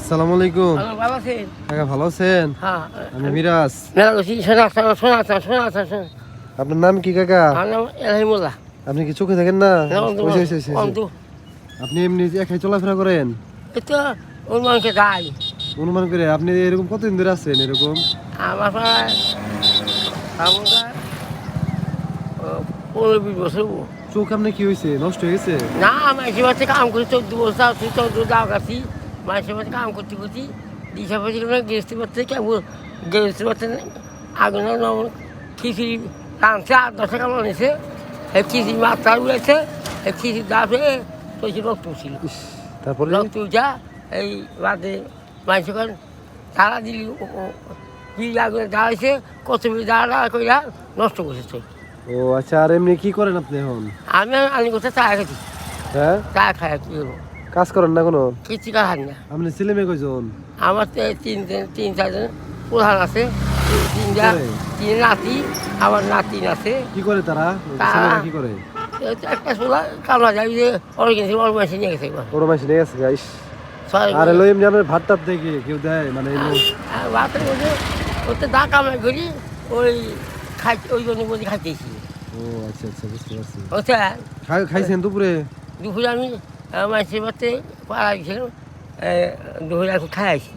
আসসালামু আলাইকুম। ভালো আছেন? কাকা ভালো আছেন? হ্যাঁ আমি মিরাজ। মেলা করছি শোনা আপনার নাম কি কাকা? আমার নাম এলহামুল্লাহ। আপনি কি চোখে দেখেন না? হইছে। আপনি এমনি একাই চলাফেরা করেন? এটা অনুমানকে যাই অনুমান করে আপনি এরকম কতদিন ধরে আছেন এরকম? আমার প্রায় আমরা 15-20 বছর হবো। চোখ আপনি কি হয়েছে, নষ্ট হয়ে গেছে? না মাসে মাসে কাম করি 14 বছর আছি 14 দাও আছি মাসে মাসে কাম করতে দিশা পাচ্ছি গেস্তি পাচ্ছে কেমন গেস্তি পাচ্ছে আগুন খিচুড়ি রাঁধছে 8-10 টাকা নিয়েছে খিচুড়ি মাথা উড়েছে খিচুড়ি দাপে তৈরি রক্ত ছিল তারপরে রক্ত উঠা এই বাদে মানুষের তারা দিলি বিড়ি আগুনে দাঁড়াইছে কত বিড়ি দাঁড়া কইরা নষ্ট করেছে। ও আচ্ছা, আর এমনি কি করেন আপনি এখন? আমি আনি করতে চা খাচ্ছি, হ্যাঁ, চা খাই কি করবো, কাজ করেন না কোনো? কিছু খাই না। আপনি ছেলে মেয়ে কয়জন? আমার তো 3-4 প্রধান আছে, তিন নাতি, আমার নাতিন আছে। কি করে তারা? ছেলেরা কি করে? একটা সোলা কামড়া যায় যে অর্গানিক মেশিন নিয়ে গেছে বড় মাসি নিয়ে গেছে গাইস। আর এলো এমনি আপনার ভাত টাত দেখি কেউ দেয় মানে ভাতের মধ্যে ওতে দা কামাই করি ওই ওই জন্য বলি খাইতেছি। ও আচ্ছা আচ্ছা, বুঝতে পারছি। ওটা খাইছেন দুপুরে? দুপুরে আমি মাসের বাড়িতে পাড়া গেছিলাম, দুপুরে এখন খাই আসি।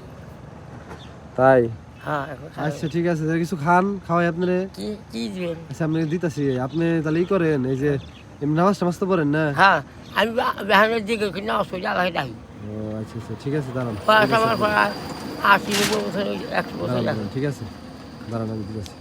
তাই? হ্যাঁ আচ্ছা ঠিক আছে, কিছু খান, খাওয়াই আপনারে। কি দিবেন? আচ্ছা আমি দিতেছি, আপনি তাহলে ই করেন, এই যে এমনি নামাজ টামাজ তো পড়েন না? হ্যাঁ আমি বেহানের দিকে কিনা অসুবিধা লাগে ডাকি ও আচ্ছা আচ্ছা, ঠিক আছে দাঁড়ান। আমার প্রায় 80-90 বছর 100 বছর। ঠিক আছে দাঁড়ান, আমি দিতেছি।